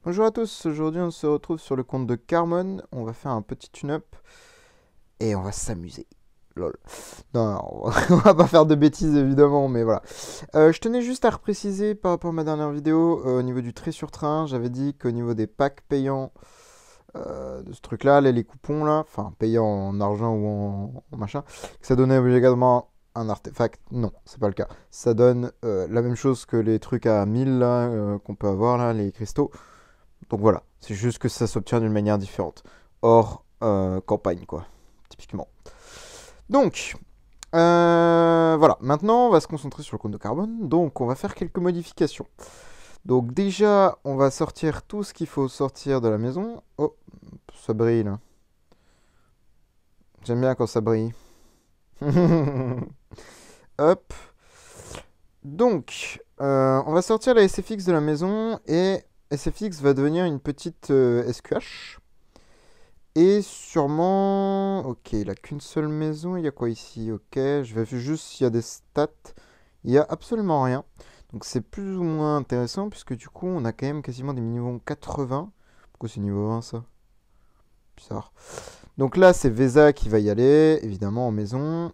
Bonjour à tous, aujourd'hui on se retrouve sur le compte de Carmon, on va faire un petit tune-up et on va s'amuser. Lol. Non, non, on va pas faire de bêtises évidemment, mais voilà. Je tenais juste à repréciser par rapport à ma dernière vidéo, au niveau du trait sur train, j'avais dit qu'au niveau des packs payants de ce truc-là, les coupons là, enfin payants en argent ou en machin, que ça donnait obligatoirement un artefact. Non, c'est pas le cas. Ça donne la même chose que les trucs à 1000 là, qu'on peut avoir là, les cristaux. Donc voilà, c'est juste que ça s'obtient d'une manière différente. Hors campagne, quoi, typiquement. Donc, voilà, maintenant on va se concentrer sur le compte de carbone. Donc on va faire quelques modifications. Donc déjà, on va sortir tout ce qu'il faut sortir de la maison. Oh, ça brille là. J'aime bien quand ça brille. Hop. Donc, on va sortir la SFX de la maison et SFX va devenir une petite SQH. Et sûrement... Ok, il a qu'une seule maison. Il y a quoi ici? Ok, je vais juste s'il y a des stats. Il y a absolument rien. Donc c'est plus ou moins intéressant puisque du coup on a quand même quasiment des niveaux 80. Pourquoi c'est niveau 20 ça? Bizarre. Donc là c'est Vesa qui va y aller, évidemment en maison.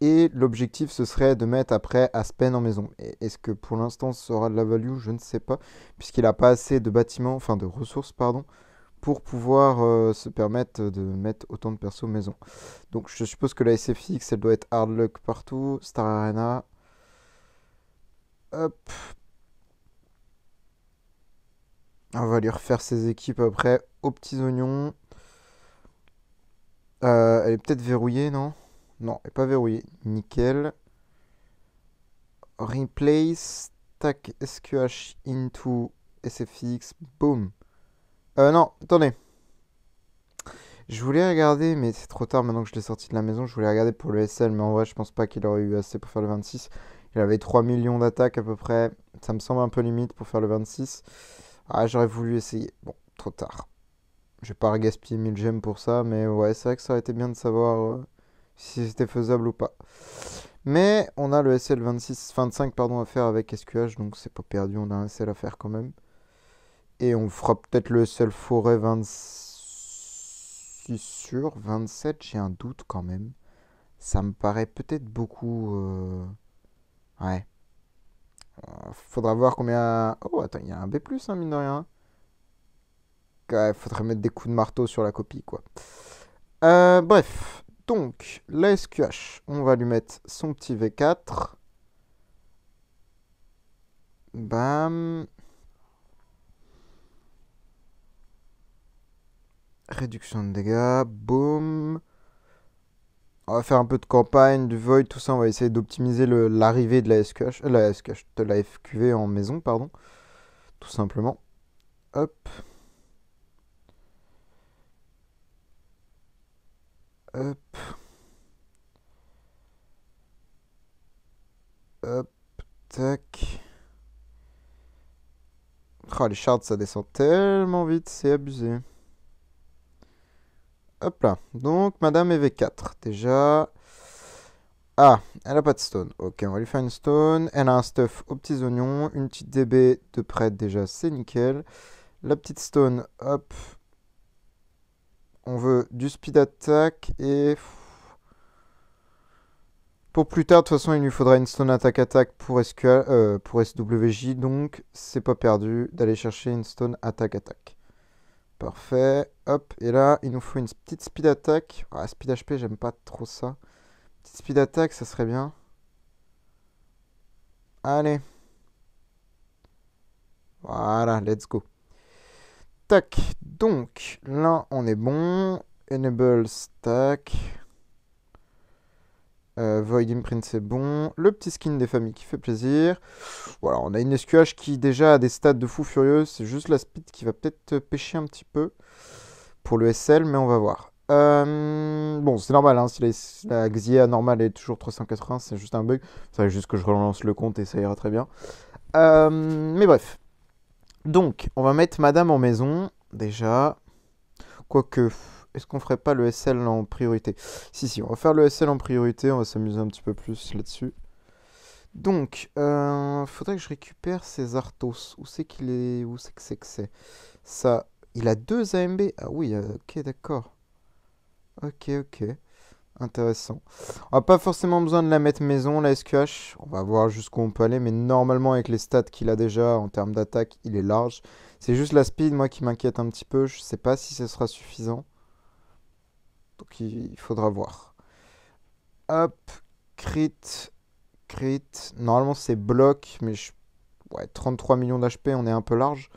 Et l'objectif ce serait de mettre après Aspen en maison. Et est-ce que pour l'instant ça aura de la value? Je ne sais pas. Puisqu'il n'a pas assez de bâtiments, enfin de ressources, pardon, pour pouvoir se permettre de mettre autant de persos maison. Donc je suppose que la SFX, elle doit être hard luck partout. Star Arena. Hop. On va lui refaire ses équipes après aux petits oignons. Elle est peut-être verrouillée, non? Non, elle n'est pas verrouillée. Nickel. Replace. Tac SQH into SFX. Boom. Non, attendez. Je voulais regarder, mais c'est trop tard maintenant que je l'ai sorti de la maison. Je voulais regarder pour le SL, mais en vrai, je pense pas qu'il aurait eu assez pour faire le 26. Il avait 3 millions d'attaques à peu près. Ça me semble un peu limite pour faire le 26. Ah, j'aurais voulu essayer. Bon, trop tard. Je vais pas gaspiller 1000 gemmes pour ça, mais ouais, c'est vrai que ça aurait été bien de savoir si c'était faisable ou pas. Mais on a le SL 25 pardon, à faire avec SQH, donc c'est pas perdu, on a un SL à faire quand même. Et on fera peut-être le SL forêt 26 sur 27, j'ai un doute quand même. Ça me paraît peut-être beaucoup. Ouais. Faudra voir combien. Oh, attends, il y a un B, hein, mine de rien. Ouais, faudrait mettre des coups de marteau sur la copie, quoi. Bref. Donc, la SQH, on va lui mettre son petit V4. Bam. Réduction de dégâts. Boum. On va faire un peu de campagne, du void, tout ça. On va essayer d'optimiser l'arrivée de la SQH, la SQH, de la FQV en maison, pardon. Tout simplement. Hop. Hop. Hop. Tac. Oh, les shards, ça descend tellement vite, c'est abusé. Hop là. Donc, Madame est V4. Déjà. Ah, elle a pas de stone. Ok, on va lui faire une stone. Elle a un stuff aux petits oignons. Une petite DB de prête, déjà, c'est nickel. La petite stone, hop. On veut du speed attack et... Pour plus tard, de toute façon, il lui faudra une stone attack pour, pour SWJ. Donc, c'est pas perdu d'aller chercher une stone attack. Parfait. Hop. Et là, il nous faut une petite speed attack. Ah, speed HP, j'aime pas trop ça. Petite speed attack, ça serait bien. Allez. Voilà, let's go. Tac. Donc, là, on est bon. Enable stack. Void Imprint, c'est bon. Le petit skin des familles qui fait plaisir. Voilà, on a une SQH qui déjà a des stats de fou furieux. C'est juste la speed qui va peut-être pêcher un petit peu pour le SL, mais on va voir. Bon, c'est normal, hein, si la Xia normale est toujours 380, c'est juste un bug. C'est juste que je relance le compte et ça ira très bien. Mais bref. Donc, on va mettre Madame en maison, déjà. Quoique, est-ce qu'on ferait pas le SL en priorité? Si, on va faire le SL en priorité, on va s'amuser un petit peu plus là-dessus. Donc, faudrait que je récupère ces Arthos. Où c'est qu'il est? Où c'est que c'est? Ça, il a deux AMB. Ah oui, ok, d'accord. Ok, ok. Intéressant. On n'a pas forcément besoin de la mettre maison, la SQH. On va voir jusqu'où on peut aller, mais normalement, avec les stats qu'il a déjà en termes d'attaque, il est large. C'est juste la speed, moi, qui m'inquiète un petit peu. Je sais pas si ce sera suffisant. Donc, il faudra voir. Hop, crit, crit. Normalement, c'est bloc, mais ouais, 33 millions d'HP, on est un peu large.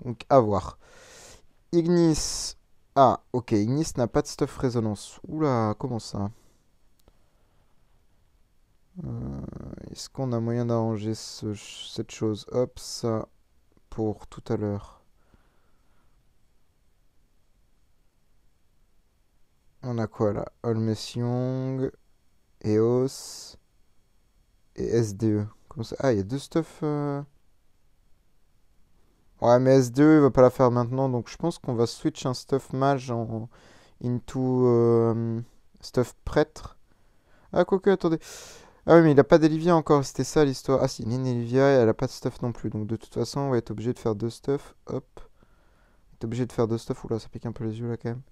Donc, à voir. Ignis. Ah, ok, Ignis n'a pas de stuff résonance. Oula, comment ça? Euh, Est-ce qu'on a moyen d'arranger cette chose? Hop, ça pour tout à l'heure. On a quoi là? Olmesiong, Eos et SDE. Comment ça? Ah, il y a deux stuff. Ouais, mais SDE, il va pas la faire maintenant, donc je pense qu'on va switch un stuff mage en into stuff prêtre. Ah, quoique, attendez. Ah oui, mais il a pas d'Elivia encore, c'était ça l'histoire. Ah si, il y a une Elivia et elle a pas de stuff non plus, donc de toute façon, on va être obligé de faire deux stuff. Hop. On est obligé de faire deux stuff. Oula, ça pique un peu les yeux là quand même.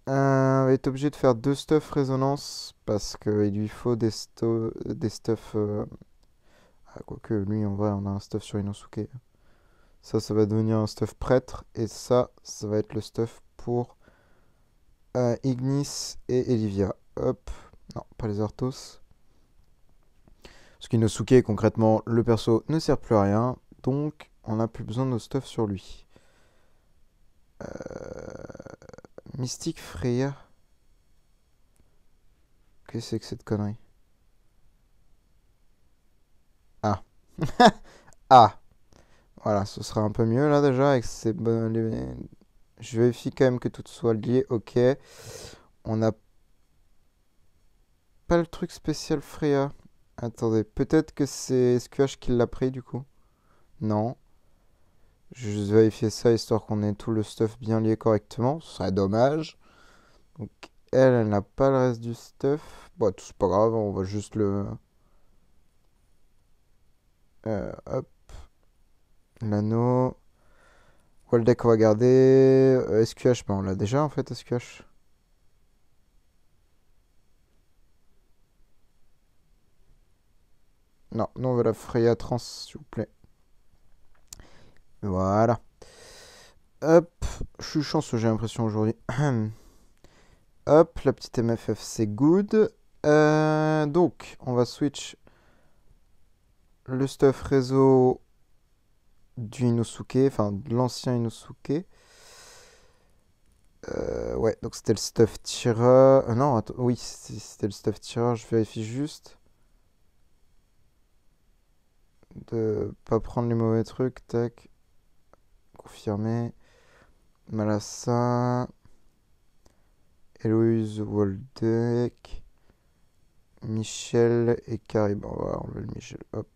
On va être obligé de faire deux stuff résonance parce qu'il lui faut des stuff. Ah, quoique, lui en vrai, on a un stuff sur Inosuke. Ça va devenir un stuff prêtre. Et ça va être le stuff pour Ignis et Elivia. Hop. Non, pas les Arthos. Parce qu'Inosuke, concrètement, le perso ne sert plus à rien. Donc, on n'a plus besoin de nos stuff sur lui. Mystique Freya. Qu'est-ce que c'est que cette connerie? Ah. Ah. Voilà, ce sera un peu mieux là déjà avec ces Je vérifie quand même que tout soit lié. Ok. On n'a pas le truc spécial Freya. Attendez, peut-être que c'est SQH qui l'a pris du coup. Non. Je vais juste vérifier ça histoire qu'on ait tout le stuff bien lié correctement. Ce serait dommage. Donc elle n'a pas le reste du stuff. Bon, tout c'est pas grave, on va juste le. Hop. L'anneau. Waldeck, on va garder. SQH, ben on l'a déjà en fait, SQH. Non, nous on veut la Freya Trans, s'il vous plaît. Voilà. Hop, je suis chanceux, j'ai l'impression aujourd'hui. Hop, la petite MFF, c'est good. Donc, on va switch le stuff réseau du Inosuke, enfin de l'ancien Inosuke. Ouais, donc c'était le stuff tireur. Non, attends, oui, c'était le stuff tireur, je vérifie juste. De pas prendre les mauvais trucs, tac. Confirmé. Malassa. Héloïse Waldeck. Michel et Carib. On va enlever le Michel. Hop.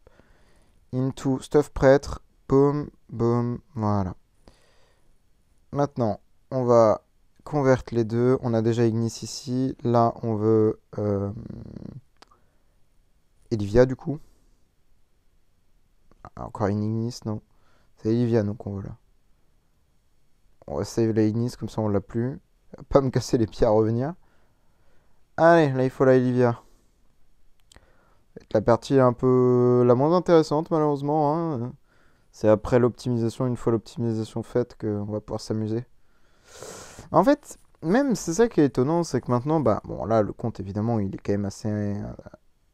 Into stuff prêtre. Boom, boom. Voilà. Maintenant, on va convertir les deux. On a déjà Ignis ici. Là, on veut Elivia du coup. Ah, encore une Ignis, non. C'est Elivia, donc on veut là. On va save la Ignis, comme ça on l'a plus. Pas me casser les pieds à revenir. Allez, là il faut la Elivia. La partie un peu la moins intéressante malheureusement, hein. C'est après l'optimisation, une fois l'optimisation faite, qu'on va pouvoir s'amuser. En fait, même c'est ça qui est étonnant, c'est que maintenant, bah bon là le compte évidemment il est quand même assez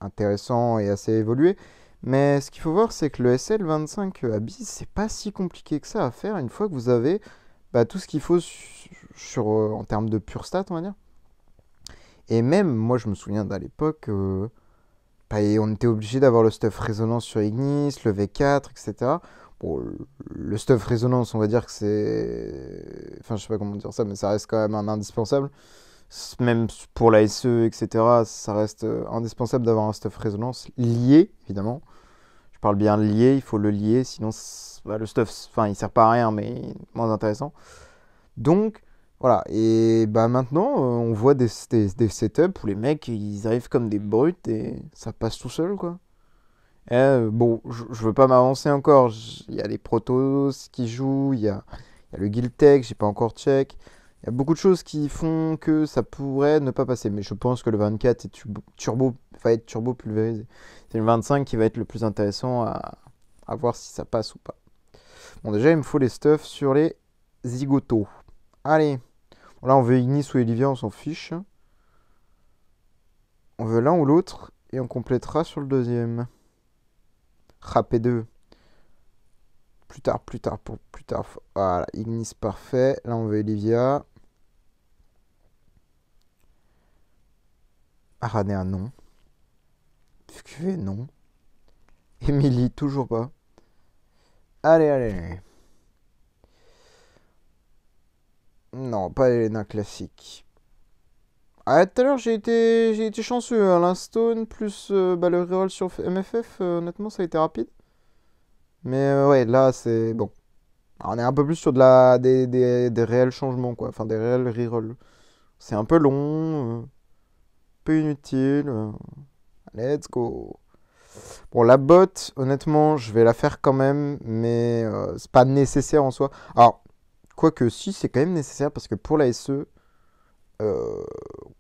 intéressant et assez évolué. Mais ce qu'il faut voir c'est que le SL25 Abyss c'est pas si compliqué que ça à faire une fois que vous avez bah, tout ce qu'il faut en termes de pure stat on va dire. Et même moi je me souviens d'à l'époque bah, on était obligé d'avoir le stuff résonance sur Ignis, le V4, etc. Bon, le stuff résonance, on va dire que c'est. Enfin, je sais pas comment dire ça, mais ça reste quand même un indispensable. Même pour la SE, etc., ça reste indispensable d'avoir un stuff résonance lié, évidemment. Je parle bien lié, il faut le lier, sinon bah, le stuff, enfin, il sert pas à rien, mais moins intéressant. Donc, voilà. Et bah maintenant, on voit des setups où les mecs, ils arrivent comme des brutes et ça passe tout seul, quoi. Bon, je veux pas m'avancer encore. Il y a les Protoss qui jouent, il y a le Guild-Tech, j'ai pas encore check. Il y a beaucoup de choses qui font que ça pourrait ne pas passer. Mais je pense que le 24 est va être turbo pulvérisé. C'est le 25 qui va être le plus intéressant à voir si ça passe ou pas. Bon, déjà, il me faut les stuffs sur les zigotos. Allez. Bon, là, on veut Ignis ou Olivia, on s'en fiche. On veut l'un ou l'autre. Et on complétera sur le deuxième. P2. Pour plus tard. Voilà, Ignis parfait. Là, on veut Olivia. Aranea, non. QV, non. Emily, toujours pas. Allez. Non, pas Elena classique. Ah, tout à l'heure, j'ai été chanceux. Hein. L'Instone plus le reroll sur MFF, honnêtement, ça a été rapide. Mais ouais, là, c'est bon. Alors, on est un peu plus sur des réels changements, quoi. Enfin, des réels rerolls. C'est un peu long, un peu inutile. Let's go. Bon, la botte, honnêtement, je vais la faire quand même, mais c'est pas nécessaire en soi. Alors, quoique, si, c'est quand même nécessaire parce que pour la SE, euh,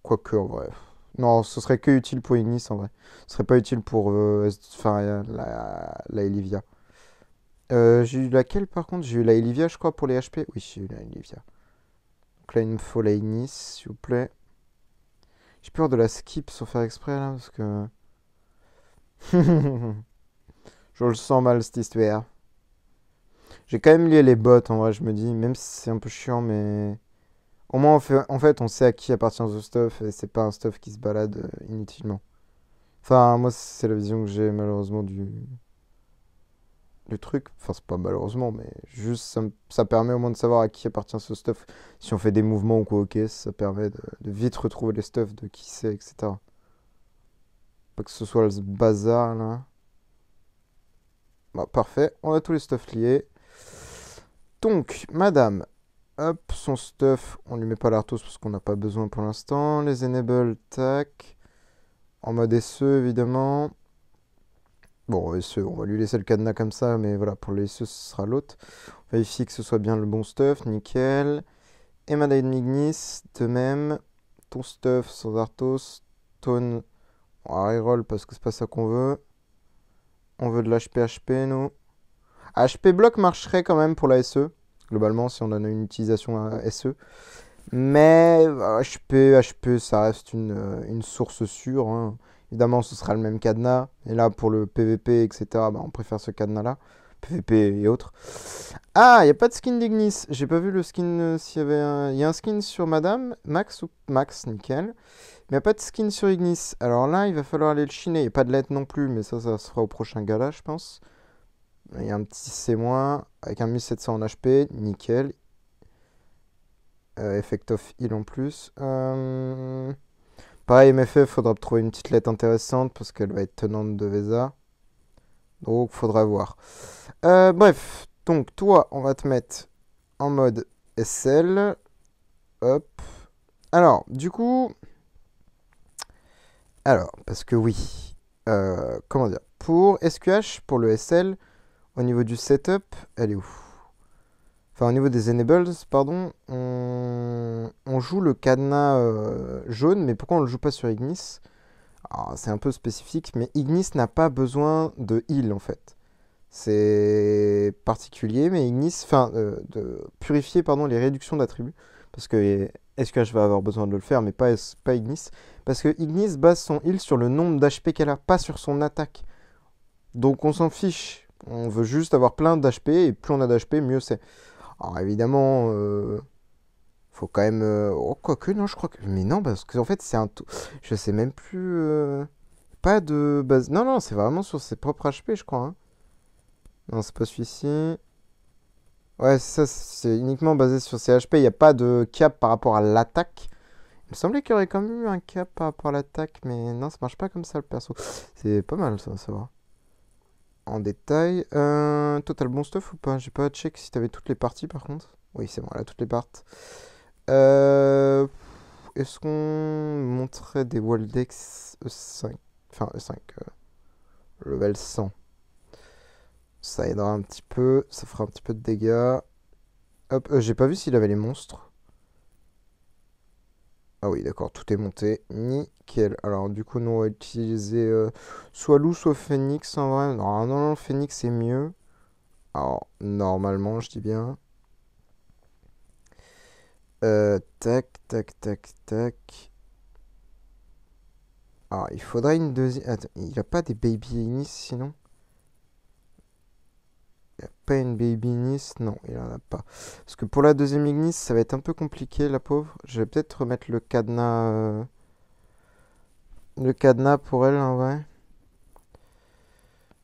quoique, en vrai. Non, ce serait que utile pour Ignis en vrai. Ce serait pas utile pour enfin, la Elivia. J'ai eu laquelle par contre? J'ai eu la Elivia, je crois, pour les HP. Oui, j'ai eu la Elivia. Donc là, il me faut la Ignis, s'il vous plaît. J'ai peur de la skip sans faire exprès là, parce que. Je le sens mal cette histoire. J'ai quand même lié les bots en vrai, je me dis, même si c'est un peu chiant, mais. Au moins, en fait, on sait à qui appartient ce stuff et c'est pas un stuff qui se balade inutilement. Enfin, moi, c'est la vision que j'ai malheureusement du truc. Enfin, c'est pas malheureusement, mais juste ça permet au moins de savoir à qui appartient ce stuff. Si on fait des mouvements ou quoi, ok, ça permet de vite retrouver les stuffs de qui c'est, etc. Pas que ce soit le bazar là. Bah, parfait, on a tous les stuffs liés. Donc, madame, hop, son stuff, on lui met pas l'Arthos parce qu'on n'a pas besoin pour l'instant. Les enable, tac. En mode SE, évidemment. Bon, SE, on va lui laisser le cadenas comme ça, mais voilà, pour les SE, ce sera l'autre. On vérifie que ce soit bien le bon stuff, nickel. Et Madame Ignis, de même. Ton stuff sans Arthos. Tone, on va reroll parce que c'est pas ça qu'on veut. On veut de l'HP, nous. HP bloc marcherait quand même pour la SE, globalement, si on en a une utilisation à SE. Mais HP, ça reste une source sûre. Hein. Évidemment, ce sera le même cadenas. Et là, pour le PVP, etc., bah, on préfère ce cadenas-là. PVP et autres. Ah, il n'y a pas de skin d'Ignis. J'ai pas vu le skin s'il y avait un. Il y a un skin sur Madame, Max ou Max, nickel. Mais il n'y a pas de skin sur Ignis. Alors là, il va falloir aller le chiner. Il n'y a pas de lettre non plus, mais ça sera au prochain gala, je pense. Il y a un petit C- avec un 1700 en HP, nickel. Effect of heal en plus. Pareil, MFF, faudra trouver une petite lettre intéressante parce qu'elle va être tenante de Vesa. Donc, faudra voir. Bref, donc toi, on va te mettre en mode SL. Hop. Alors, du coup. Alors, parce que oui. Comment dire? Pour SQH, pour le SL, au niveau du setup, elle est où? Enfin, au niveau des enables, pardon, on joue le cadenas jaune, mais pourquoi on le joue pas sur Ignis? Alors, c'est un peu spécifique, mais Ignis n'a pas besoin de heal en fait. C'est particulier, mais Ignis, enfin, de purifier pardon, les réductions d'attributs, parce que SQH va avoir besoin de le faire, mais pas Ignis, parce que Ignis base son heal sur le nombre d'HP qu'elle a, pas sur son attaque. Donc on s'en fiche, on veut juste avoir plein d'HP, et plus on a d'HP, mieux c'est. Alors évidemment, faut quand même. Oh, quoique, non, je crois que. Mais non, parce qu'en fait, c'est un. Je sais même plus. Pas de base. Non, non, c'est vraiment sur ses propres HP, je crois. Hein. Non, c'est pas celui-ci. Ouais, c'est ça, c'est uniquement basé sur ses HP. Il n'y a pas de cap par rapport à l'attaque. Il me semblait qu'il y aurait quand même eu un cap par rapport à l'attaque, mais non, ça marche pas comme ça le perso. C'est pas mal ça, ça va. En détail. Total bon stuff ou pas? J'ai pas check si t'avais toutes les parties par contre. Oui, c'est bon, là, toutes les parties. Euh, Est-ce qu'on montrait des Waldex E5? Enfin, E5. level 100. Ça aidera un petit peu, ça fera un petit peu de dégâts. Hop, j'ai pas vu s'il avait les monstres. Ah oui, d'accord, tout est monté. Nickel. Alors, du coup, nous, on va utiliser soit loup, soit phénix en vrai. Non, non, non, phénix c'est mieux. Alors, normalement, je dis bien. Tac, tac, tac, tac. Alors, il faudrait une deuxième. Attends, il a pas des baby Ignis sinon? Il a pas une baby Ignis? Non, il en a pas. Parce que pour la deuxième Ignis, ça va être un peu compliqué, la pauvre. Je vais peut-être remettre le cadenas. Le cadenas pour elle, en vrai.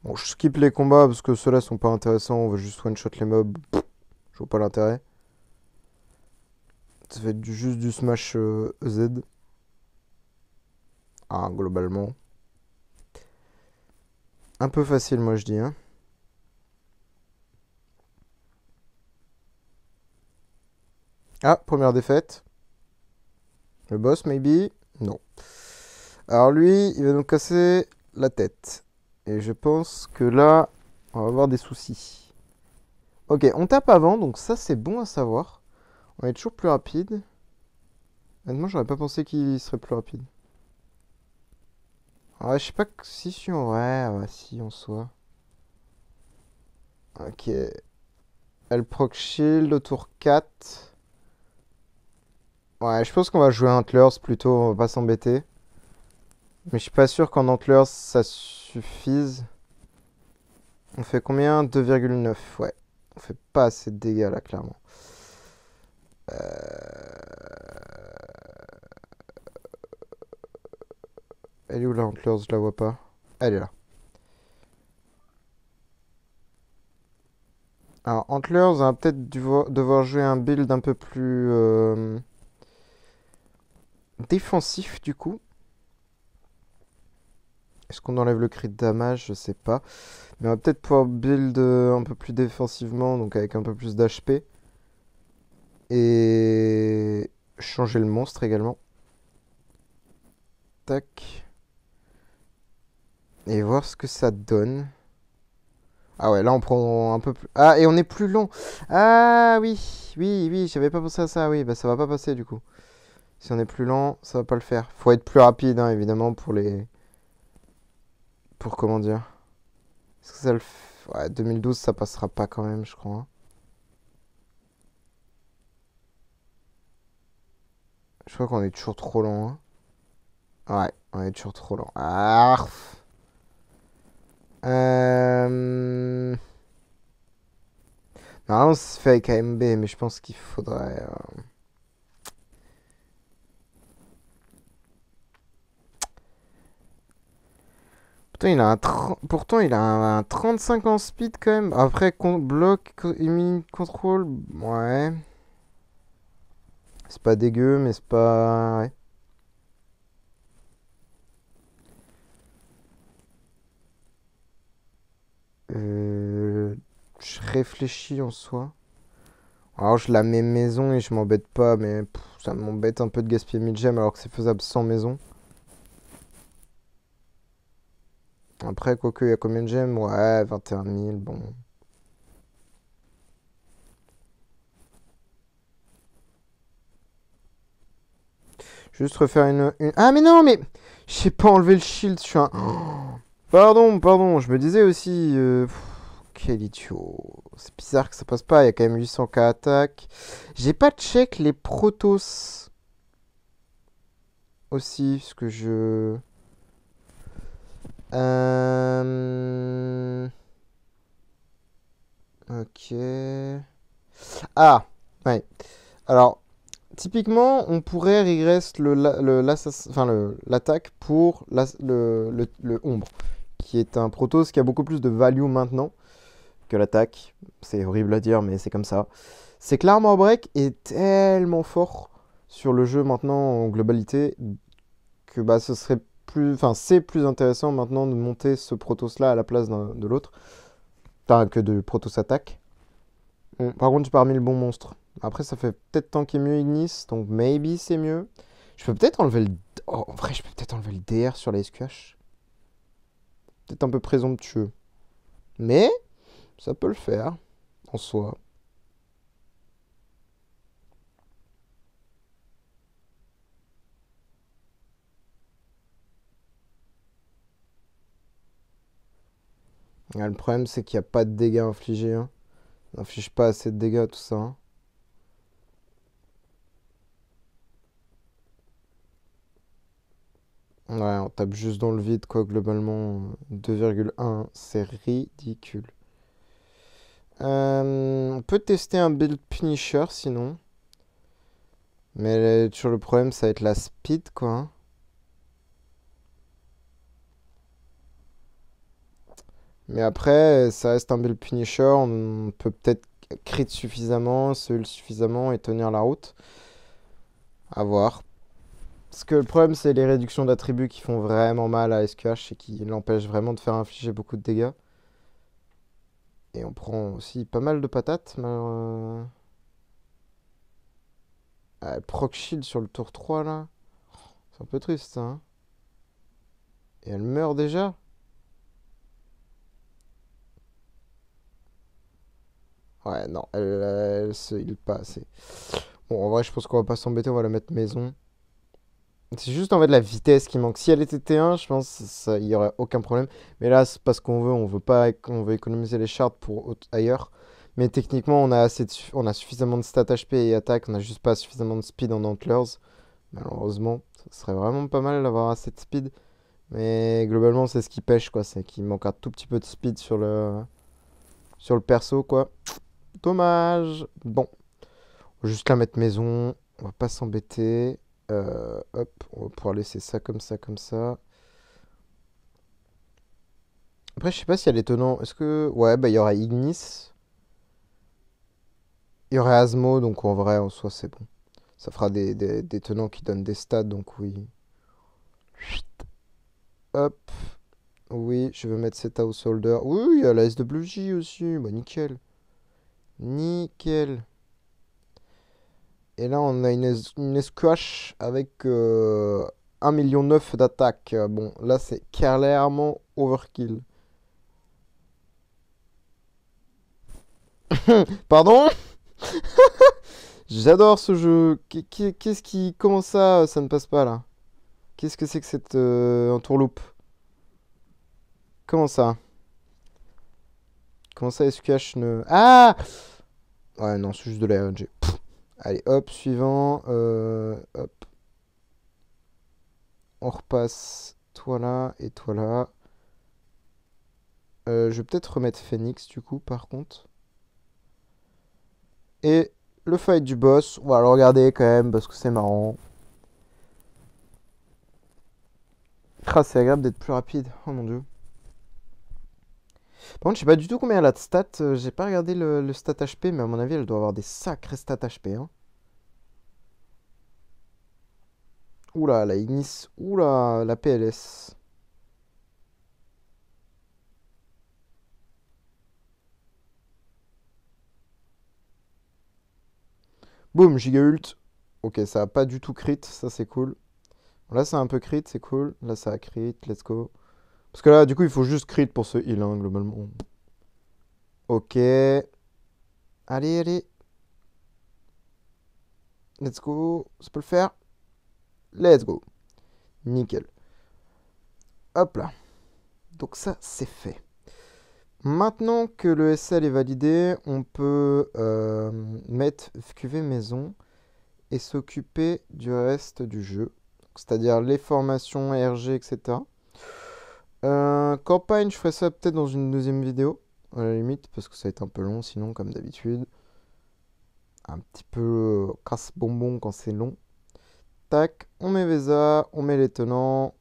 Bon, je skip les combats parce que ceux-là sont pas intéressants. On va juste one-shot les mobs. Je vois pas l'intérêt. Ça va être juste du smash Z. Ah, globalement. Un peu facile, moi, je dis. Hein. Ah, première défaite. Le boss, maybe? Non. Alors lui, il va nous casser la tête. Et je pense que là, on va avoir des soucis. Ok, on tape avant, donc ça c'est bon à savoir. On est toujours plus rapide. Honnêtement, j'aurais pas pensé qu'il serait plus rapide. Ouais, je sais pas si on... Ouais, si on soit. Ok. Elle proc shield au tour 4. Ouais, je pense qu'on va jouer Antlers plutôt, on va pas s'embêter. Mais je suis pas sûr qu'en Antlers ça suffise. On fait combien? 2,9, ouais. On fait pas assez de dégâts là, clairement. Elle est où la Antlers? Je la vois pas. Elle est là. Alors, Antlers, on va peut-être devoir jouer un build un peu plus défensif du coup. Est-ce qu'on enlève le crit de damage? Je sais pas. Mais on va peut-être pouvoir build un peu plus défensivement, donc avec un peu plus d'HP. Et changer le monstre également. Tac. Et voir ce que ça donne. Ah ouais, là on prend un peu plus... Ah, et on est plus long. Ah oui, oui, oui, j'avais pas pensé à ça. Oui, bah ça va pas passer du coup. Si on est plus lent, ça va pas le faire. Faut être plus rapide, hein, évidemment, pour les... Pour comment dire? Est-ce que ça le... Ouais, 2012, ça passera pas quand même, je crois. Hein. Je crois qu'on est toujours trop lent. Hein. Ouais, on est toujours trop lent. Ah, normalement, ça se fait avec AMB, mais je pense qu'il faudrait... Pourtant, il a un 35 en speed quand même. Après, bloc, mini contrôle, ouais. C'est pas dégueu, mais c'est pas... Ouais. Je réfléchis en soi. Alors, je la mets maison et je m'embête pas, mais ça m'embête un peu de gaspiller 1000 gemmes alors que c'est faisable sans maison. Après, quoique, il y a combien de gemmes? Ouais, 21 000, bon. Juste refaire une... Ah, mais non, mais... J'ai pas enlevé le shield, je suis un... Pardon, pardon, je me disais aussi... quel idiot. C'est bizarre que ça passe pas, il y a quand même 800k attaque. J'ai pas check les protos aussi, parce que je... Ok. Ah, ouais. Alors, typiquement, on pourrait regress l'attaque pour le ombre, qui est un protos qui a beaucoup plus de value maintenant que l'attaque. C'est horrible à dire, mais c'est comme ça. C'est que l'armor break est tellement fort sur le jeu maintenant en globalité que bah, ce serait plus, enfin, c'est plus intéressant maintenant de monter ce protos là à la place de l'autre, enfin, que de protos attaque. Bon, par contre, j'ai pas remis le bon monstre. Après, ça fait peut-être tant qu'il est mieux Ignis, donc maybe c'est mieux. Je peux peut-être enlever le. Oh, en vrai, je peux peut-être enlever le DR sur la SQH. Peut-être un peu présomptueux. Mais ça peut le faire en soi. Ah, le problème, c'est qu'il n'y a pas de dégâts infligés. Hein. On n'inflige pas assez de dégâts, tout ça. Hein. Ouais, on tape juste dans le vide, quoi, globalement. 2,1, c'est ridicule. On peut tester un build Punisher, sinon. Mais toujours le problème, ça va être la speed, quoi. Hein. Mais après, ça reste un build Punisher. On peut peut-être crit suffisamment, seul suffisamment et tenir la route. À voir. Parce que le problème, c'est les réductions d'attributs qui font vraiment mal à SQH et qui l'empêchent vraiment de faire infliger beaucoup de dégâts. Et on prend aussi pas mal de patates. Proc shield sur le tour 3 là. C'est un peu triste ça. Hein. Et elle meurt déjà. Ouais, non, elle se heal pas assez. Bon, en vrai, je pense qu'on va pas s'embêter, on va la mettre maison. C'est juste en fait la vitesse qui manque. Si elle était T1, je pense qu'il y aurait aucun problème. Mais là, c'est parce qu'on veut, on veut pas, on veut économiser les shards pour ailleurs. Mais techniquement, on a suffisamment de stats HP et attaque, on a juste pas suffisamment de speed en Antlers. Malheureusement, ça serait vraiment pas mal d'avoir assez de speed. Mais globalement, c'est ce qui pêche, quoi. C'est qu'il manque un tout petit peu de speed sur le perso, quoi. Dommage. Bon, on va juste la mettre maison. On va pas s'embêter. Hop, on va pouvoir laisser ça comme ça, comme ça. Après, je sais pas s'il y a les tenants. Est-ce que. Ouais, bah il y aura Ignis. Il y aurait Asmo, donc en vrai, en soi, c'est bon. Ça fera des tenants qui donnent des stats, donc oui. Hop. Oui, je veux mettre cet Householder. Oui, il y a la SWJ aussi. Bah, nickel. Nickel. Et là, on a une squash avec 1,9 million d'attaque. Bon, là, c'est clairement overkill. Pardon? J'adore ce jeu. Qu'est-ce qui... Comment ça ne passe pas, là? Qu'est-ce que c'est que cette entourloupe? Comment ça? Comment ça, SQH ne... Ah! Ouais, non, c'est juste de la RNG. Allez, hop, suivant. Hop. On repasse toi là et toi là. Je vais peut-être remettre Phoenix du coup, par contre. Et le fight du boss, on va le regarder quand même parce que c'est marrant. Ah, c'est agréable d'être plus rapide. Oh mon dieu. Par contre, je sais pas du tout combien elle a de stats. J'ai pas regardé le stat HP, mais à mon avis, elle doit avoir des sacrés stats HP. Hein. Oula, la Ignis. Oula, la PLS. Boum, Giga Ult. Ok, ça a pas du tout crit, ça c'est cool. Bon, là, c'est un peu crit, c'est cool. Là, ça a crit, let's go. Parce que là, du coup, il faut juste crit pour ce heal, hein, globalement. Ok. Allez, allez. Let's go. Ça peut le faire. Let's go. Nickel. Hop là. Donc ça, c'est fait. Maintenant que le SL est validé, on peut mettre QV maison et s'occuper du reste du jeu. C'est-à-dire les formations, RG, etc. Campagne, je ferai ça peut-être dans une deuxième vidéo, à la limite, parce que ça va être un peu long sinon, comme d'habitude. Un petit peu casse-bonbon quand c'est long. Tac, on met Vesa, on met les tenants.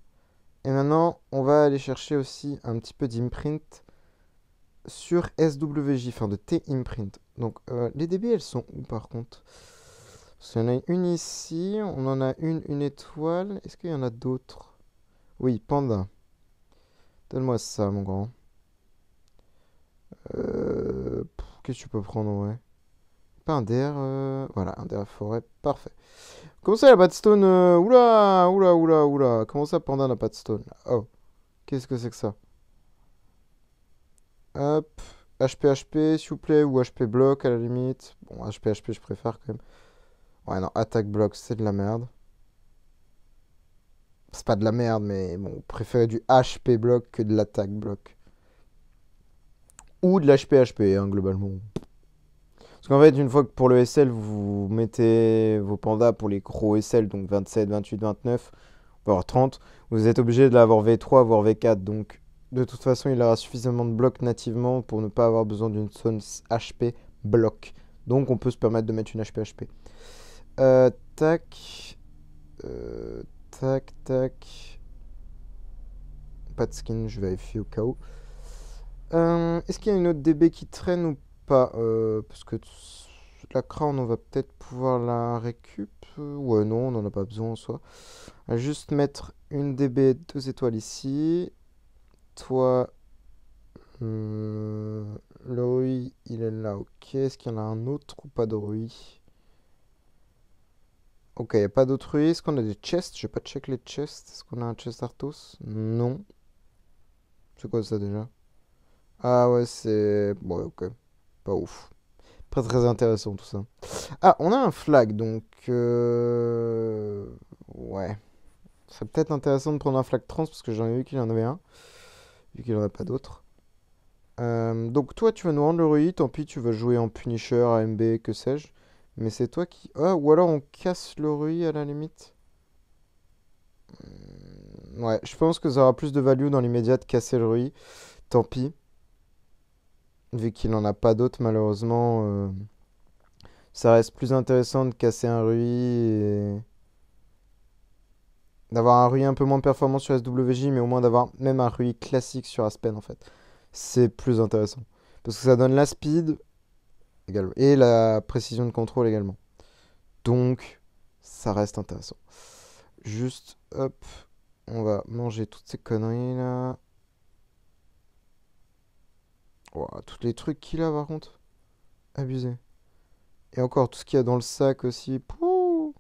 Et maintenant, on va aller chercher aussi un petit peu d'imprint sur SWJ, enfin de T-imprint. Donc, les DB, elles sont où par contre? Parce qu'il y en a une ici, on en a une étoile. Est-ce qu'il y en a d'autres? Oui, panda. Donne-moi ça, mon grand. Qu'est-ce que tu peux prendre, ouais? Pas un DR, voilà, un DR forêt, parfait. Comment ça, il a pas de stone Oula, oula, oula, oula. Comment ça, Panda n'a pas de stone? Oh, qu'est-ce que c'est que ça? Hop. HP HP, s'il vous plaît, ou HP bloc à la limite. Bon, HP HP, je préfère quand même. Ouais, non, attaque bloc, c'est de la merde. C'est pas de la merde, mais bon, préférez du HP bloc que de l'attaque bloc. Ou de l'HP HP, hein, globalement. Parce qu'en fait, une fois que pour le SL, vous mettez vos pandas pour les gros SL, donc 27, 28, 29, voire 30, vous êtes obligé de l'avoir V3, voire V4. Donc, de toute façon, il aura suffisamment de blocs nativement pour ne pas avoir besoin d'une zone HP bloc. Donc, on peut se permettre de mettre une HP HP. Tac. Tac, tac. Pas de skin, je vérifie au cas où. Est-ce qu'il y a une autre DB qui traîne ou pas? Parce que la crown, on va peut-être pouvoir la récup. Ouais, non, on n'en a pas besoin en soi. On va juste mettre une DB 2 étoiles ici. Toi, le Rui, il est là, ok. Est-ce qu'il y en a un autre ou pas de Rui? Ok, il n'y a pas d'autre Rui. Est-ce qu'on a des chests? Je vais pas check les chests. Est-ce qu'on a un chest Arthos? Non. C'est quoi ça déjà? Ah ouais, c'est... Bon, ok. Pas ouf. Pas très intéressant tout ça. Ah, on a un flag, donc... Ouais. Ce serait peut-être intéressant de prendre un flag trans, parce que j'en ai vu qu'il y en avait un. Vu qu'il n'y en a pas d'autres. Donc toi, tu vas nous rendre le RI, tant pis, tu vas jouer en Punisher, AMB, que sais-je. Mais c'est toi qui... Ah, ou alors on casse le RI à la limite. Ouais, je pense que ça aura plus de value dans l'immédiat de casser le RI. Tant pis. Vu qu'il n'en a pas d'autres, malheureusement... ça reste plus intéressant de casser un RUI et d'avoir un RUI un peu moins performant sur SWJ, mais au moins d'avoir même un RUI classique sur Aspen en fait. C'est plus intéressant. Parce que ça donne la speed également, et la précision de contrôle également. Donc, ça reste intéressant. Juste, hop, on va manger toutes ces conneries là. Ouah, tous les trucs qu'il a par contre. Abusé. Et encore tout ce qu'il y a dans le sac aussi. Pouh.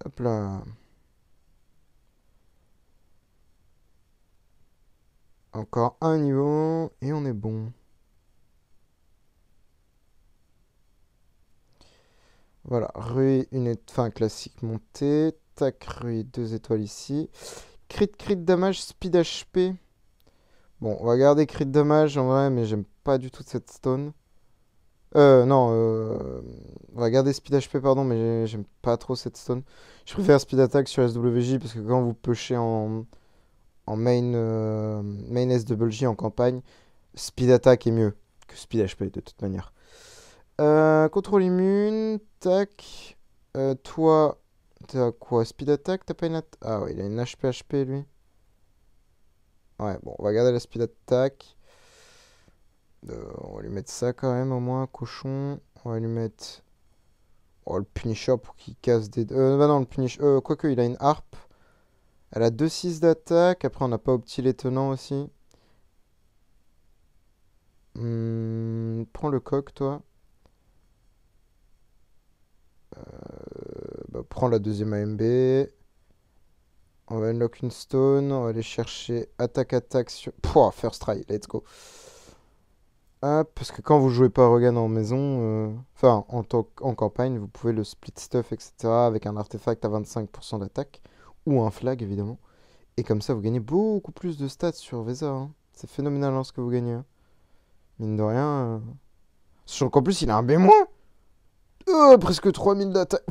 Hop là. Encore un niveau et on est bon. Voilà, Rui, une fin classique montée. Tac, Rui, 2 étoiles ici. Crit, crit damage, speed HP. Bon, on va garder crit damage en vrai, mais j'aime pas du tout cette stone. Non, on va garder speed HP, pardon, mais j'aime pas trop cette stone. Je préfère speed attack sur SWJ parce que quand vous pushez en main SWJ en campagne, speed attack est mieux que speed HP de toute manière. Contrôle immune, tac. Toi, t'as quoi? Speed attack? T'as pas une attaque? Ah ouais, il a une HP HP lui. Ouais, bon, on va garder la speed attack. On va lui mettre ça quand même au moins, cochon. On va lui mettre. Oh, le Punisher pour qu'il casse des. Bah non, le Punisher. Quoique, il a une harpe. Elle a 2-6 d'attaque. Après, on n'a pas opti l'étonnant aussi. Prends le coq, toi. Bah, prends la deuxième AMB. On va unlock une stone. On va aller chercher attaque sur. Pouah, first try, let's go. Hop, parce que quand vous jouez pas Rogan en maison, enfin en campagne, vous pouvez le split stuff, etc. avec un artefact à 25% d'attaque. Ou un flag, évidemment. Et comme ça, vous gagnez beaucoup plus de stats sur Vesa, hein. C'est phénoménal hein, ce que vous gagnez, hein. Mine de rien. Sachant qu'en plus, il a un B-. Presque 3000 d'attaque.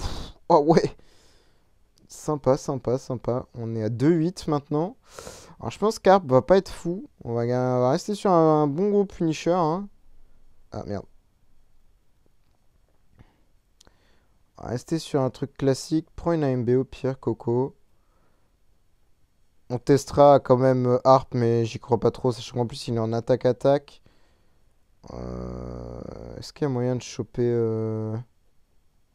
Oh ouais. Sympa, sympa, sympa. On est à 2-8 maintenant. Alors je pense qu'Arp va pas être fou. On va rester sur un bon gros Punisher, hein. Ah merde. On va rester sur un truc classique. Prends une AMB au pire, Coco. On testera quand même Harp, mais j'y crois pas trop. Sachant qu'en plus il est en attaque-attaque. Est-ce qu'il y a moyen de choper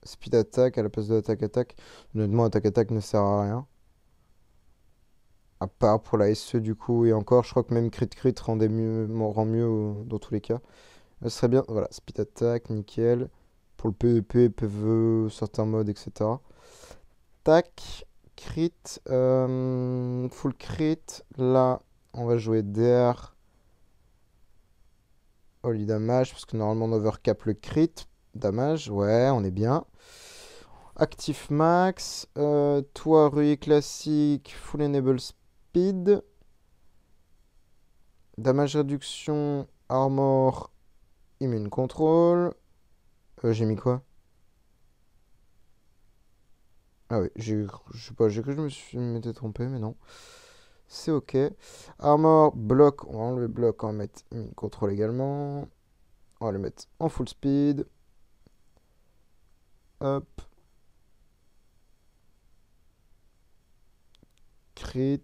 Speed Attack à la place de attaque-attaque? Honnêtement, attaque-attaque ne sert à rien. À part pour la SE du coup. Et encore, je crois que même Crit Crit rend mieux dans tous les cas. Ce serait bien. Voilà, Speed Attack, nickel. Pour le PvP, PvE, certains modes, etc. attaque. Crit. Full crit. Là, on va jouer DR. Holy damage, parce que normalement on overcap le crit. Damage, ouais, on est bien. Actif max. Toi, Rui classique. Full enable speed. Damage réduction. Armor. Immune control. J'ai mis quoi? Ah oui, je sais pas, j'ai cru que je m'étais trompé, mais non. C'est ok. Armor, bloc, on va enlever bloc, on va mettre immune control également. On va le mettre en full speed. Hop. Crit.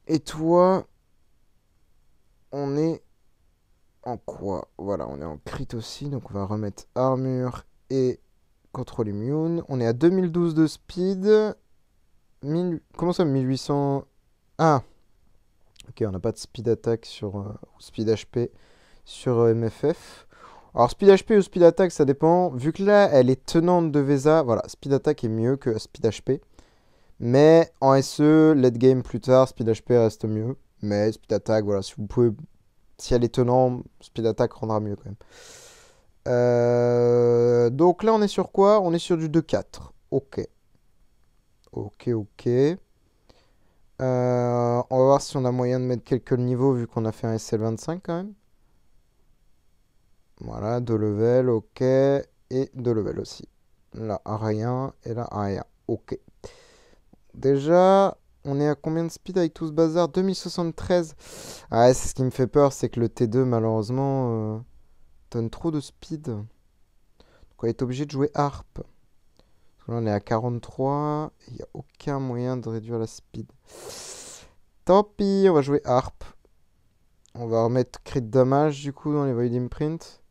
Et toi, on est en quoi? Voilà, on est en crit aussi, donc on va remettre armure et contrôle immune. On est à 2012 de speed. Comment ça, 1800? Ah, ok, on n'a pas de speed attack sur speed HP sur MFF. Alors speed HP ou speed attack, ça dépend. Vu que là, elle est tenante de Vesa, voilà, speed attack est mieux que speed HP. Mais en SE, late game plus tard, speed HP reste mieux. Mais speed attack, voilà, si vous pouvez, si elle est tenante, speed attack rendra mieux quand même. Donc là, on est sur quoi? On est sur du 2-4. Ok. Ok, ok. On va voir si on a moyen de mettre quelques niveaux vu qu'on a fait un SL25 quand même. Voilà, 2 levels, ok. Et 2 levels aussi. Là, rien. Et là, rien. Ok. Déjà, on est à combien de speed avec tout ce bazar? 2073. Ah, c'est ce qui me fait peur, c'est que le T2, malheureusement, donne trop de speed. Donc, on va être obligé de jouer Harp. Parce que là, on est à 43. Il n'y a aucun moyen de réduire la speed. Tant pis, on va jouer Harp. On va remettre crit damage, du coup, dans les Void Imprint.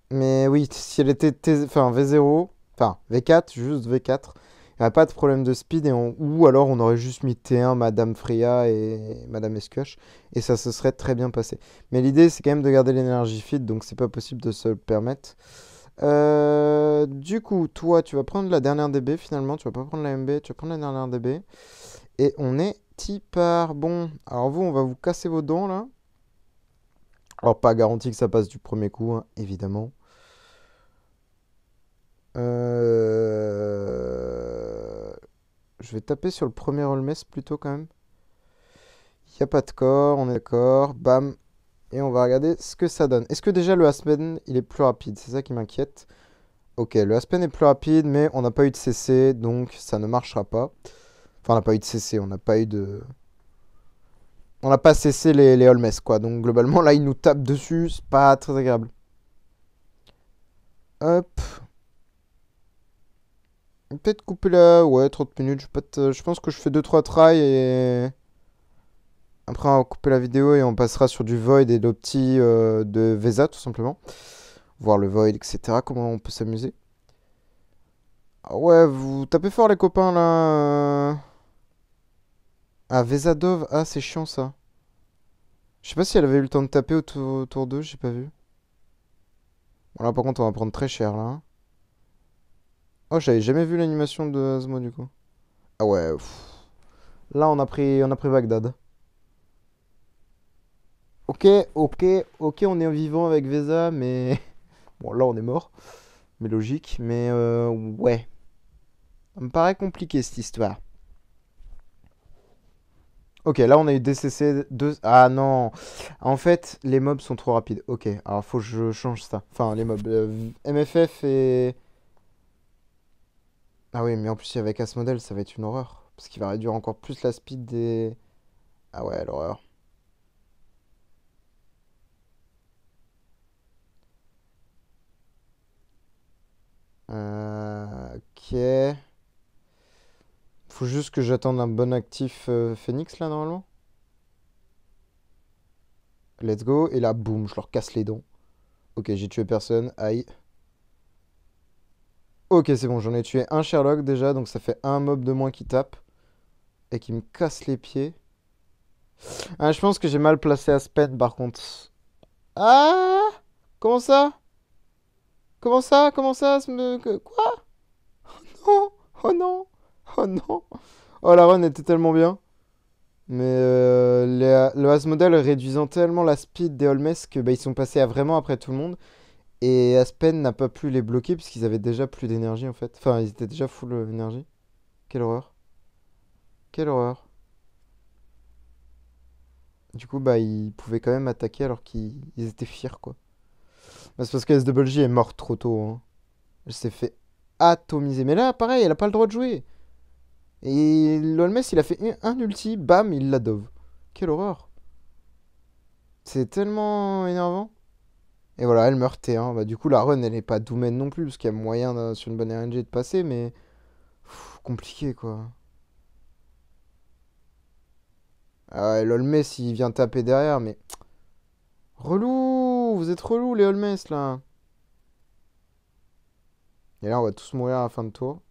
Mais oui, si elle était enfin, V0, enfin V4, juste V4, il n'y a pas de problème de speed. Ou alors on aurait juste mis T1 Madame Freya et Madame Escush. Et ça se serait très bien passé. Mais l'idée, c'est quand même de garder l'énergie feed. Donc c'est pas possible de se le permettre. Du coup, toi, tu vas prendre la dernière DB finalement. Tu vas pas prendre la MB, tu vas prendre la dernière DB. Et on est par bon. Alors vous, on va vous casser vos dents là. Alors pas garanti que ça passe du premier coup, hein, évidemment. Je vais taper sur le premier Holmes plutôt quand même. Il n'y a pas de corps, on est d'accord. Bam. Et on va regarder ce que ça donne. Est-ce que déjà le Aspen, il est plus rapide? C'est ça qui m'inquiète. Ok, le Aspen est plus rapide, mais on n'a pas eu de CC, donc ça ne marchera pas. Enfin, on n'a pas eu de CC, on n'a pas eu de... On n'a pas cessé les Holmes, quoi. Donc globalement, là, il nous tape dessus, c'est pas très agréable. Hop. Peut-être couper là, ouais, 30 minutes. Je pense que je fais 2-3 tries et... Après, on va couper la vidéo et on passera sur du Void et l'opti de Vesa, tout simplement. Voir le Void, etc. Comment on peut s'amuser. Ah ouais, vous tapez fort les copains là. Ah, Vesadov, ah c'est chiant ça. Je sais pas si elle avait eu le temps de taper autour d'eux, j'ai pas vu. Bon là par contre on va prendre très cher là, hein. Oh, j'avais jamais vu l'animation de Asmo du coup. Ah ouais, là on a pris Bagdad. Ok, ok, ok, on est vivant avec Vesa, mais... Bon, là, on est mort. Mais logique. Mais ouais. Ça me paraît compliqué, cette histoire. Ok, là, on a eu DCC 2... Ah non. En fait, les mobs sont trop rapides. Ok, alors faut que je change ça. Enfin, les mobs. MFF et... Ah oui, mais en plus, avec Asmodel, ça va être une horreur. Parce qu'il va réduire encore plus la speed des... Ah ouais, l'horreur. Ok. Faut juste que j'attende un bon actif Phoenix là normalement. Let's go. Et là, boum, je leur casse les dents. Ok, j'ai tué personne. Aïe. Ok, c'est bon, j'en ai tué un Sherlock déjà, donc ça fait un mob de moins qui tape. Et qui me casse les pieds. Ah, je pense que j'ai mal placé Aspen par contre. Ah! Comment ça? Comment ça? Comment ça? Quoi? Non! Oh non! Oh non! Oh, la run était tellement bien. Mais le Asmodal réduisant tellement la speed des Holmès que bah, ils sont passés à vraiment après tout le monde. Et Aspen n'a pas pu les bloquer puisqu'ils avaient déjà plus d'énergie en fait. Enfin, ils étaient déjà full énergie. Quelle horreur. Quelle horreur. Du coup, bah, ils pouvaient quand même attaquer alors qu'ils étaient fiers, quoi. Bah, c'est parce que SWJ est mort trop tôt, hein. Elle s'est fait atomiser. Mais là, pareil, elle a pas le droit de jouer. Et l'Olmes, il a fait un ulti, bam, il la dove. Quelle horreur. C'est tellement énervant. Et voilà, elle meurt T1. Bah, du coup, la run, elle est pas domaine non plus, parce qu'il y a moyen sur une bonne RNG de passer, mais compliqué, quoi. Ah ouais, l'Olmes, il vient taper derrière, mais... Relou! Vous êtes relou, les Olmes, là. Et là, on va tous mourir à la fin de tour.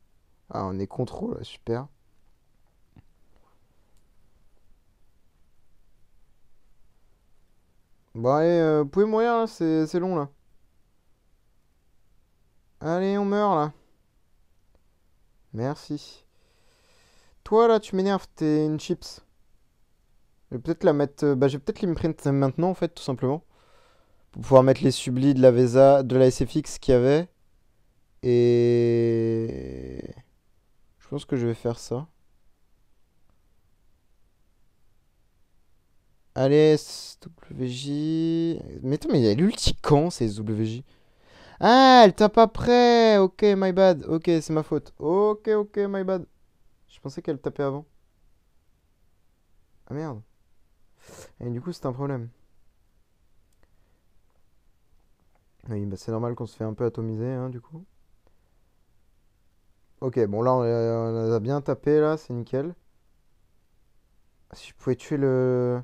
Ah, on est contrôle, là, super. Bon, allez, vous pouvez mourir, là, c'est long, là. Allez, on meurt, là. Merci. Toi, là, tu m'énerves, t'es une chips. Je vais peut-être la mettre... bah, je vais peut-être l'imprint maintenant, en fait, tout simplement. Pour pouvoir mettre les sublis de la VESA, de la SFX qu'il y avait. Et... Je pense que je vais faire ça. Allez, SWJ... Mais attends, mais il y a l'ulti quand, c'est SWJ? Ah, elle tape après. Ok, my bad. Ok, c'est ma faute. Ok, ok, my bad. Je pensais qu'elle tapait avant. Ah merde. Et du coup, c'est un problème. Oui, bah c'est normal qu'on se fait un peu atomiser, hein, du coup. Ok, bon là, on a bien tapé, là, c'est nickel. Si je pouvais tuer le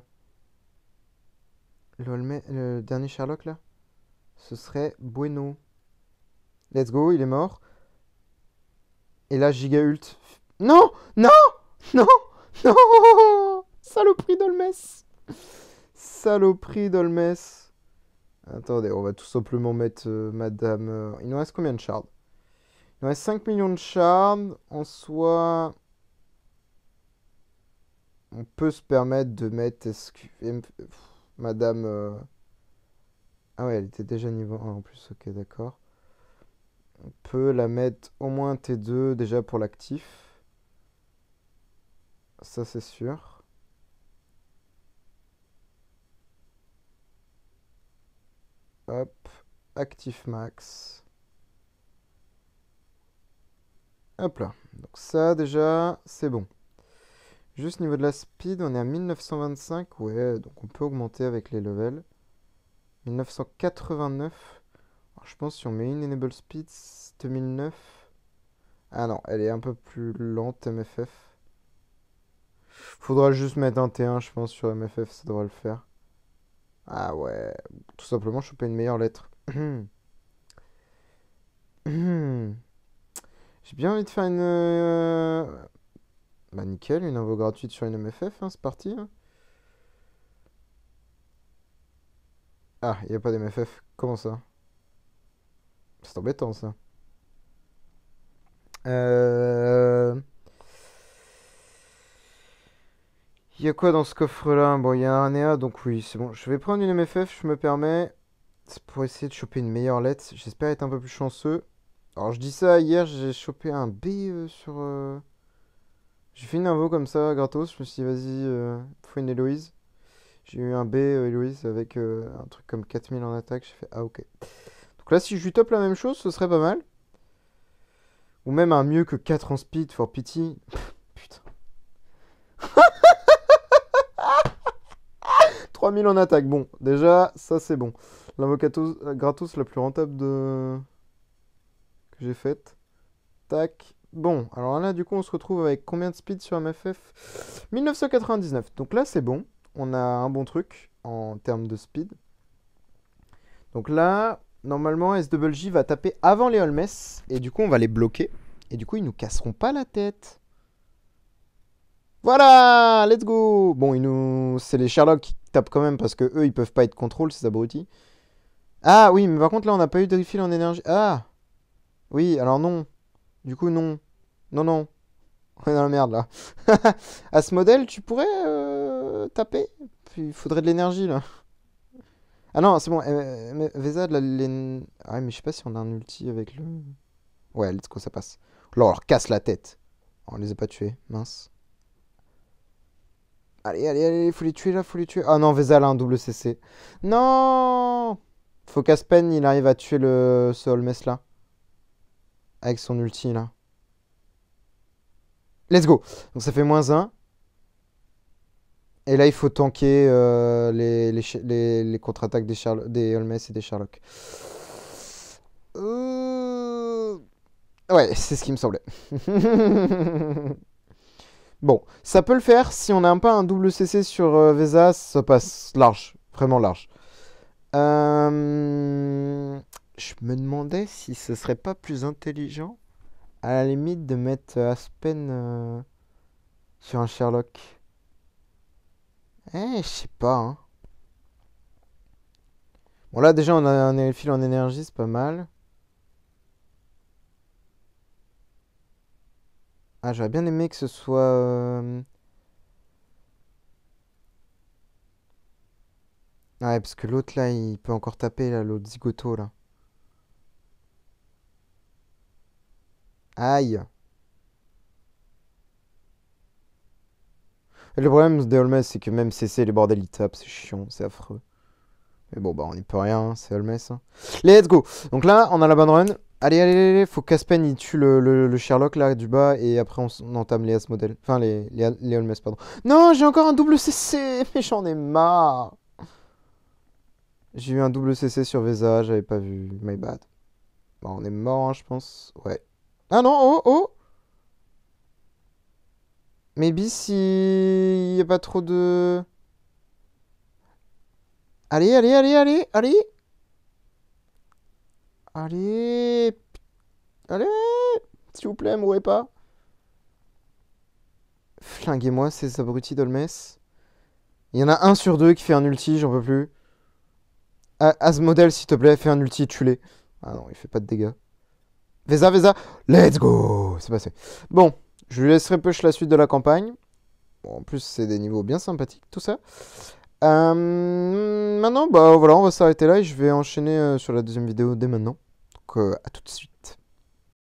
dernier Sherlock, là, ce serait bueno. Let's go, il est mort. Et là, Giga Ult. Non! Non! Non! Non! Saloperie d'Olmès! Saloperie d'Olmès! Attendez, on va tout simplement mettre Madame... Il nous reste combien de shards? Il nous reste 5 millions de shards. En soi, on peut se permettre de mettre Madame... Ah ouais, elle était déjà niveau 1 en plus. Ok, d'accord. On peut la mettre au moins T2 déjà pour l'actif. Ça, c'est sûr. Hop. Actif max. Hop là. Donc ça, déjà, c'est bon. Juste niveau de la speed, on est à 1925. Ouais, donc on peut augmenter avec les levels. 1989. Alors, je pense si on met une enable speed, 2009. Ah non, elle est un peu plus lente, MFF. Faudra juste mettre un T1, je pense, sur MFF, ça devrait le faire. Ah ouais, tout simplement choper une meilleure lettre. J'ai bien envie de faire une... Bah nickel, une invo gratuite sur une MFF, hein, c'est parti, hein. Ah, il n'y a pas d'MFF. Comment ça? C'est embêtant, ça. Euh... Il y a quoi dans ce coffre-là? Bon, il y a un EA, donc oui, c'est bon. Je vais prendre une MFF, je me permets. C'est pour essayer de choper une meilleure lettre. J'espère être un peu plus chanceux. Alors, je dis ça, hier, j'ai chopé un B sur... J'ai fait une invo comme ça, gratos. Je me suis dit, vas-y, faut une Héloïse. J'ai eu un B Héloïse avec un truc comme 4000 en attaque. J'ai fait, ah ok. Donc là, si je lui top la même chose, ce serait pas mal. Ou même un mieux que 4 en speed, for pity. Putain. 3000 en attaque. Bon, déjà, ça c'est bon. L'invocatus gratos la plus rentable que j'ai faite. Tac. Bon, alors là, du coup, on se retrouve avec combien de speed sur MFF? 1999. Donc là, c'est bon. On a un bon truc en termes de speed. Donc là, normalement, SWJ va taper avant les Holmes. Et du coup, on va les bloquer. Et du coup, ils nous casseront pas la tête. Voilà, let's go. Bon, c'est les Sherlock qui tapent quand même parce que eux, ils peuvent pas être contrôle, ces abrutis. Ah oui, mais par contre là on n'a pas eu de refill en énergie. Ah oui, alors non. Du coup non. Non, non. On est dans la merde là. À ce modèle, tu pourrais taper. Puis il faudrait de l'énergie là. Ah non, c'est bon. Mais Vesa, ah, mais je sais pas si on a un ulti avec le. Ouais, let's go, ça passe. Là, on leur casse la tête. On les a pas tués, mince. Allez, allez, allez, faut les tuer là, faut les tuer. Ah non, Vesa, a un double CC. Non. Faut qu'Aspen il arrive à tuer ce Holmes là. Avec son ulti là. Let's go. Donc ça fait -1. Et là, il faut tanker les contre-attaques des Holmes et des Sherlock. Ouais, c'est ce qui me semblait. Bon, ça peut le faire. Si on n'a pas un double CC sur Vesa, ça passe large. Vraiment large. Je me demandais si ce serait pas plus intelligent, à la limite, de mettre Aspen sur un Sherlock. Je sais pas, hein. Bon, là, déjà, on a un fil en énergie, c'est pas mal. Ah, j'aurais bien aimé que ce soit. Ouais, parce que l'autre, là, il peut encore taper, là, l'autre zigoto, là. Aïe. Et le problème des Holmes, c'est que même CC, les bordels, ils tapent, c'est chiant, c'est affreux. Mais bon, bah, on n'y peut rien, hein, c'est Holmes. Hein. Let's go. Donc là, on a la bonne run. Allez, allez, allez, allez. Faut qu'Aspen il tue le Sherlock là du bas et après on entame les Asmodel. Enfin, les Holmes, pardon. Non, j'ai encore un double CC, mais j'en ai marre. J'ai eu un double CC sur Vesa, j'avais pas vu. My bad. Bon, on est mort, hein, je pense. Ouais. Ah non, oh, oh. Maybe si y a pas trop de. Allez, allez, allez, allez, allez. Allez. Allez. S'il vous plaît, mourrez pas. Flinguez-moi ces abrutis d'Holmes. Il y en a un sur deux qui fait un ulti, j'en peux plus. Asmodel, s'il te plaît, fais un ulti, tue-les. Ah non, il fait pas de dégâts. Vesa, Vesa, let's go. C'est passé. Bon, je lui laisserai push la suite de la campagne. Bon, en plus, c'est des niveaux bien sympathiques, tout ça. Maintenant, bah voilà, on va s'arrêter là et je vais enchaîner sur la deuxième vidéo dès maintenant. Donc, à tout de suite.